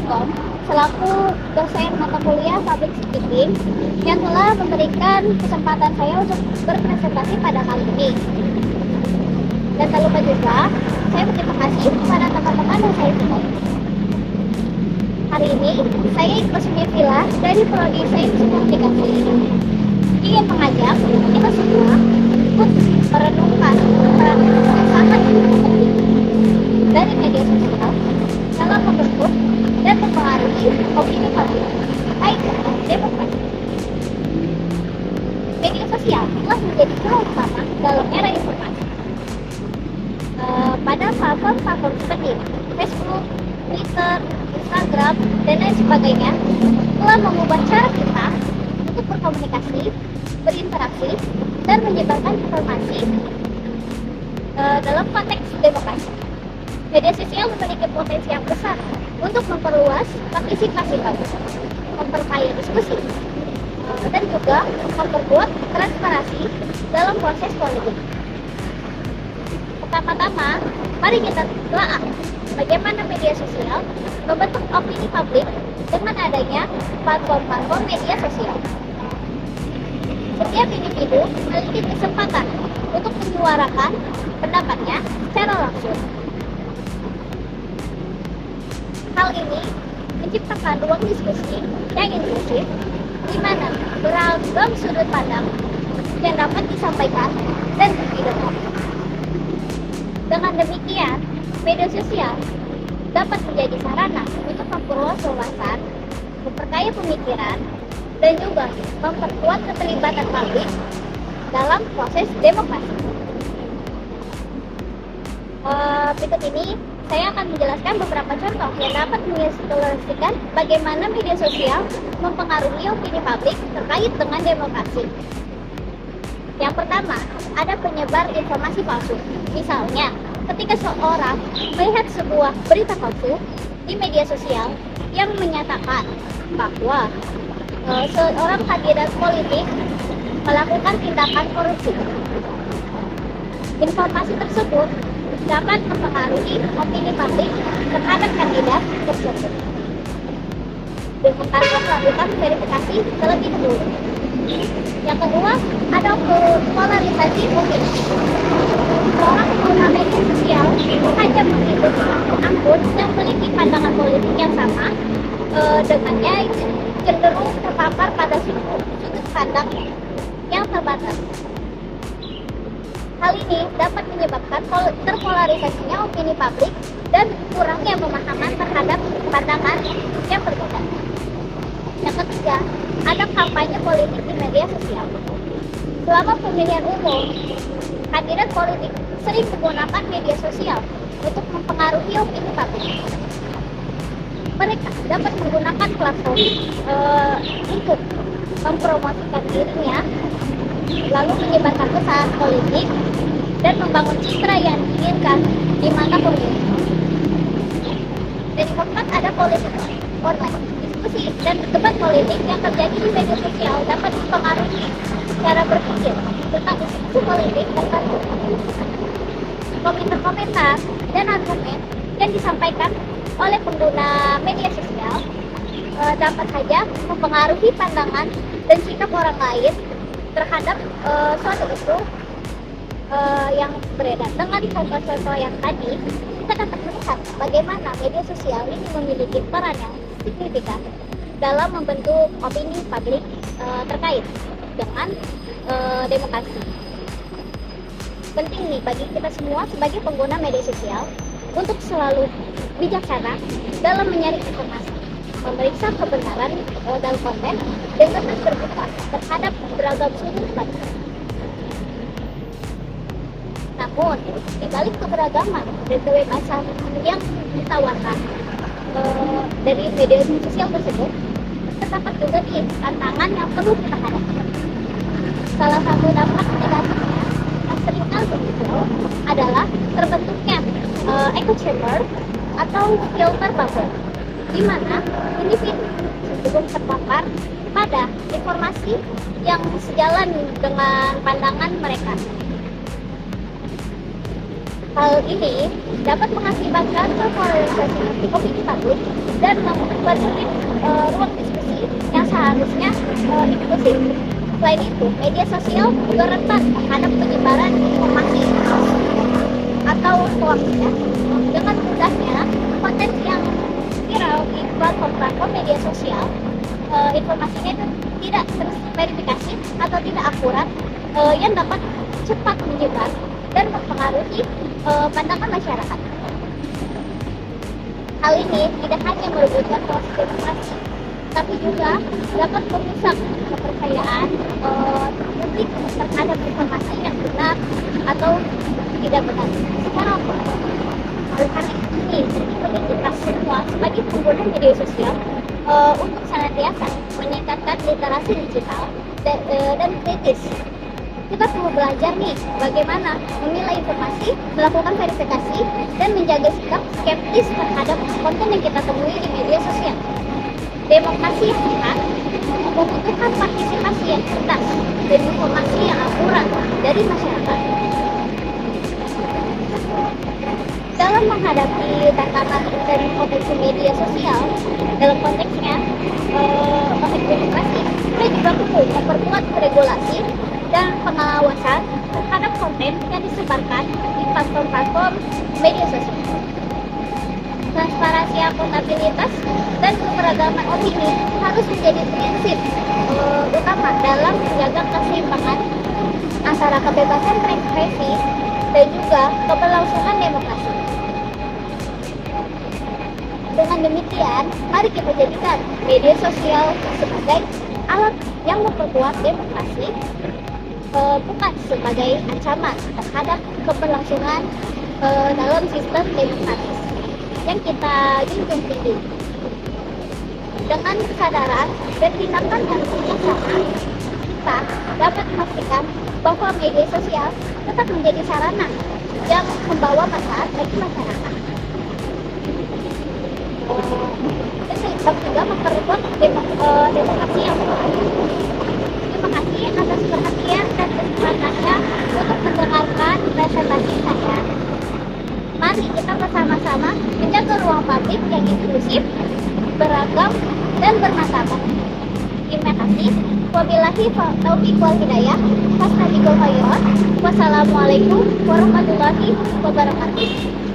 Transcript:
Baskom selaku dosen mata kuliah Public Speaking yang telah memberikan kesempatan saya untuk berpresentasi pada kali ini. Dan tak lupa juga, saya berterima kasih kepada teman-teman yang saya temui. Hari ini, saya Ikosmi Villa dari Prodi Sains Komunikasi ingin mengajak kita semua untuk merenungkan peran yang sangat penting dari media sosial dalam membentuk dan mempengaruhi opini publik terkait dengan demokrasi. Media sosial telah menjadi pilar utama dalam era informasi. Pada platform-platform seperti Facebook, Twitter, Instagram, dan lain sebagainya telah mengubah cara kita untuk berkomunikasi, berinteraksi, dan menyebarkan informasi dalam konteks demokrasi. Media sosial memiliki potensi yang besar untuk memperluas partisipasi publik, memperkaya diskusi, dan juga memperkuat transparansi dalam proses politik. Pertama-tama, mari kita telah bagaimana media sosial membentuk opini publik dengan adanya platform-platform media sosial. Setiap individu memiliki kesempatan untuk menyuarakan pendapatnya secara langsung. Hal ini menciptakan ruang diskusi yang inklusif, di mana beragam sudut pandang yang dapat disampaikan dan didengar. Dengan demikian, media sosial dapat menjadi sarana untuk memperluas wawasan, memperkaya pemikiran, dan juga memperkuat keterlibatan publik dalam proses demokrasi. Berikut ini saya akan menjelaskan beberapa contoh yang dapat mengilustrasikan bagaimana media sosial mempengaruhi opini publik terkait dengan demokrasi. Yang pertama, ada penyebar informasi palsu. Misalnya, ketika seorang melihat sebuah berita palsu di media sosial yang menyatakan bahwa seorang kandidat politik melakukan tindakan korupsi. Informasi tersebut dapat mempengaruhi opini publik terhadap kandidat tersebut. Dengan tanpa melakukan verifikasi terlebih dahulu. Yang kedua, ada polarisasi opini. Seorang pengguna media sosial hanya mengikuti akun yang memiliki pandangan politik yang sama dengannya, cenderung terpapar pada sudut pandang yang terbatas. Hal ini dapat menyebabkan terpolarisasinya opini publik dan kurangnya pemahaman terhadap pandangan yang berbeda. Yang ketiga, ada kampanye politik di media sosial. Selama pemilihan umum, kandidat politik sering menggunakan media sosial untuk mempengaruhi opini publik. Mereka dapat menggunakan platform untuk mempromosikan dirinya, lalu menyebarkan pesan politik dan membangun citra yang diinginkan di mata pemilih. Dan keempat, ada politik online. Diskusi dan debat politik yang terjadi di media sosial dapat mempengaruhi cara berpikir tentang isu politik dan komentar-komentar dan argumen yang disampaikan oleh pengguna media sosial dapat saja mempengaruhi pandangan dan sikap orang lain terhadap suatu isu yang beredar. Dengan contoh-contoh yang tadi, kita dapat melihat bagaimana media sosial ini memiliki peran yang signifikan dalam membentuk opini publik terkait dengan demokrasi. Penting nih bagi kita semua sebagai pengguna media sosial untuk selalu bijaksana dalam menyaring informasi, memeriksa kebenaran dalam konten, dan tetap terbuka terhadap beragam sudut pandang. Namun, di balik keberagaman dan kebebasan yang ditawarkan dari media sosial tersebut, terdapat juga nih tantangan yang perlu kita hadapi. Salah satu dampak negatifnya yang seringkali muncul adalah terbentuknya echo chamber atau filter bubble, di mana individu cenderung terpapar pada informasi yang sejalan dengan pandangan mereka. Hal ini dapat mengakibatkan terpolarisasi opini publik dan mempersulit ruang diskusi yang seharusnya inklusif. Selain itu, media sosial juga rentan terhadap penyebaran informasi atau hoax ya. Dengan mudahnya, konten yang viral di platform media sosial, informasinya itu tidak terverifikasi atau tidak akurat, yang dapat cepat menyebar dan mempengaruhi pandangan masyarakat. Hal ini tidak hanya merugikan proses demokrasi, tapi juga dapat merusak kepercayaan publik terhadap informasi yang benar atau tidak benar secara akurat. Oleh karena ini, penting kita semua sebagai pengguna media sosial untuk senantiasa meningkatkan literasi digital dan kritis. Kita perlu belajar nih bagaimana memilah informasi, melakukan verifikasi, dan menjaga sikap skeptis terhadap konten yang kita temui di media sosial. Demokrasi yang sehat membutuhkan partisipasi yang cerdas dan informasi yang akurat dari masyarakat. Dalam menghadapi tantangan dan potensi media sosial, dalam konteksnya konteks demokrasi, kita juga perlu memperkuat regulasi dan pengawasan terhadap konten yang disebarkan di platform media sosial. Transparansi, akuntabilitas, dan keberagaman opini harus menjadi prinsip utama dalam menjaga keseimbangan antara kebebasan berekspresi dan juga keberlangsungan demokrasi. Dengan demikian, mari kita jadikan media sosial sebagai alat yang memperkuat demokrasi, bukan sebagai ancaman terhadap keberlangsungan dalam sistem demokratis yang kita junjung tinggi. Dengan kesadaran dan tindakan yang bijaksana, kita dapat memastikan bahwa media sosial tetap menjadi sarana yang membawa manfaat bagi masyarakat. Dan juga memperkuat demokrasi yang baik. Terima kasih atas perhatian dan kesempatannya untuk mendengarkan presentasi saya. Mari kita bersama-sama menjaga ruang publik yang inklusif, beragam, dan bermartabat. Terima kasih. Wabillahi taufiq wal hidayah. Wassalamualaikum warahmatullahi wabarakatuh.